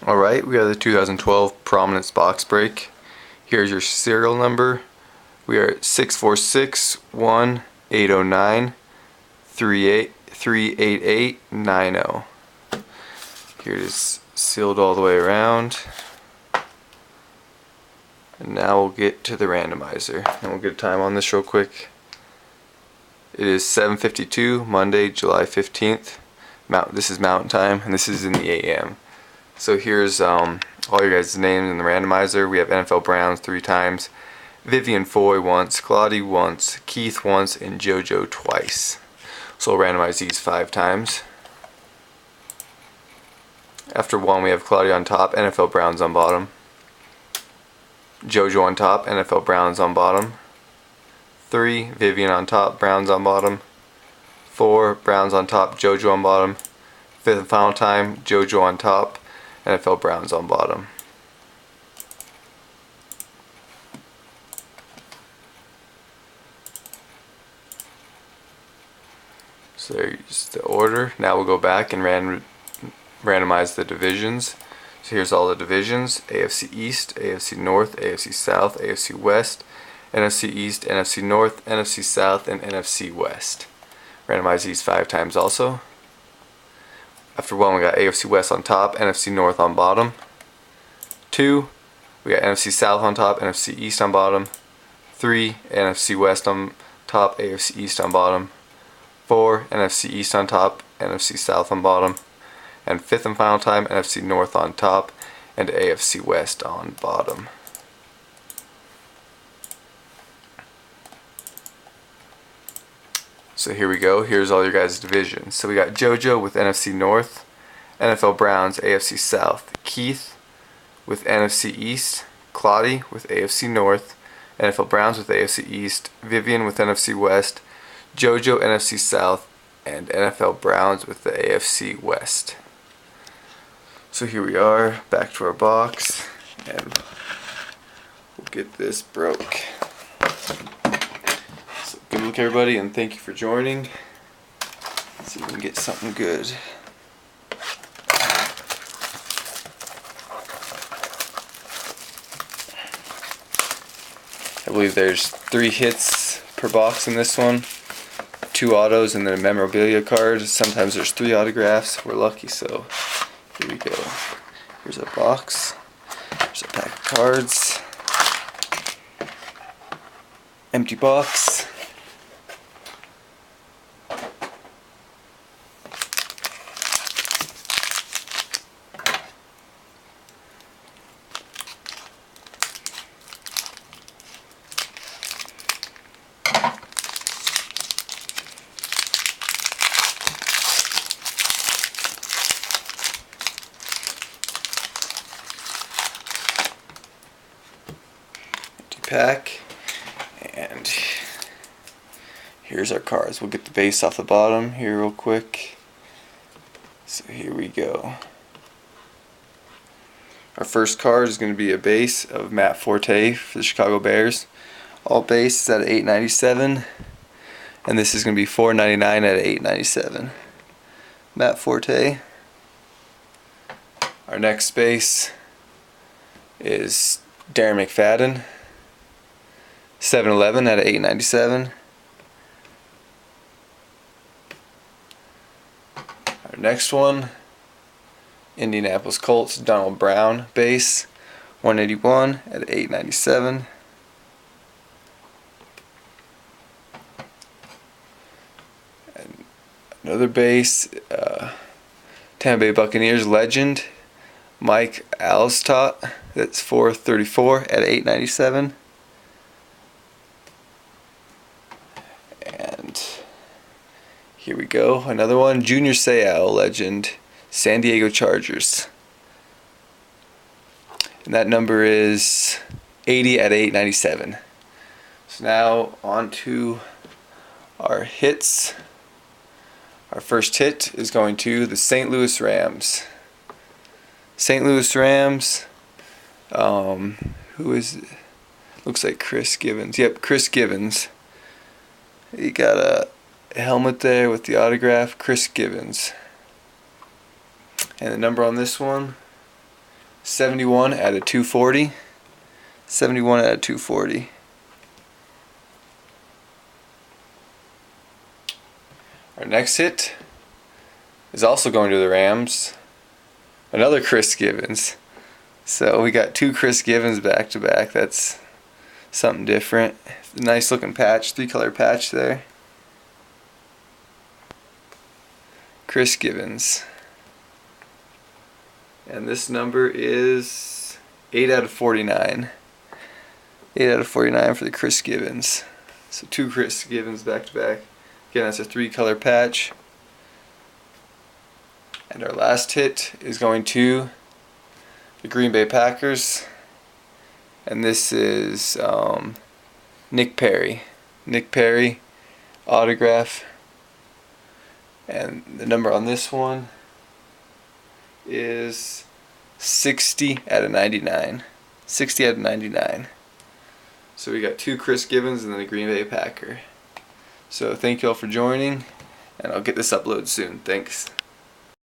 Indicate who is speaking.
Speaker 1: Alright, we got the 2012 Prominence box break. Here's your serial number. We are at 6461809388890. Here it is, sealed all the way around. And now we'll get to the randomizer. And we'll get a time on this real quick. It is 7:52, Monday, July 15th. This is Mountain Time, and this is in the AM. So here's all your guys' names in the randomizer. We have NFL Browns 3 times, Vivian Foy once, Clautijh once, Keith once, and JoJo twice. So we'll randomize these 5 times. After 1, we have Clautijh on top, NFL Browns on bottom. JoJo on top, NFL Browns on bottom. 3, Vivian on top, Browns on bottom. 4, Browns on top, JoJo on bottom. 5th and final time, JoJo on top, NFL Browns on bottom. So there's the order. Now we'll go back and randomize the divisions. So here's all the divisions: AFC East, AFC North, AFC South, AFC West, NFC East, NFC North, NFC South, and NFC West. Randomize these 5 times also. After 1, we got AFC West on top, NFC North on bottom. 2, we got NFC South on top, NFC East on bottom. 3, NFC West on top, AFC East on bottom. 4, NFC East on top, NFC South on bottom. And 5th and final time, NFC North on top and AFC West on bottom. So here we go. Here's all your guys' divisions. So we got JoJo with NFC North, NFL Browns AFC South, Keith with NFC East, Clautijh with AFC North, NFL Browns with AFC East, Vivian with NFC West, JoJo NFC South, and NFL Browns with the AFC West. So here we are, back to our box, and we'll get this broke. So good luck everybody, and thank you for joining. Let's see if we can get something good. I believe there's 3 hits per box in this one. 2 autos and then a memorabilia card. Sometimes there's 3 autographs. We're lucky, so here we go. Here's a box. There's a pack of cards. Empty box. Pack, and here's our cards. We'll get the base off the bottom here real quick. So here we go. Our first card is going to be a base of Matt Forte for the Chicago Bears. All base is at $8.97, and this is going to be $4.99 at $8.97. Matt Forte. Our next base is Darren McFadden. 7-Eleven at $8.97. Our next one, Indianapolis Colts, Donald Brown base, 181 at $8.97. And another base, Tampa Bay Buccaneers legend, Mike Alstott, that's 434 at $8.97. Here we go, another one, Junior Seau legend, San Diego Chargers. And that number is 80 at $8.97. So now on to our hits. Our first hit is going to the St. Louis Rams. St. Louis Rams, who is it? Looks like Chris Givens. Yep, Chris Givens. He got a helmet there with the autograph, Chris Givens. And the number on this one 71 out of 240. 71 out of 240. Our next hit is also going to the Rams. Another Chris Givens. So we got 2 Chris Givens back to back. That's something different. Nice looking patch, 3-color patch there. Chris Givens. And this number is 8 out of 49. 8 out of 49 for the Chris Givens. So 2 Chris Givens back to back. Again, that's a 3-color patch. And our last hit is going to the Green Bay Packers. And this is Nick Perry. Nick Perry autograph. And the number on this one is 60 out of 99. 60 out of 99. So we got 2 Chris Givens and then a Green Bay Packer. So thank you all for joining, and I'll get this uploaded soon. Thanks.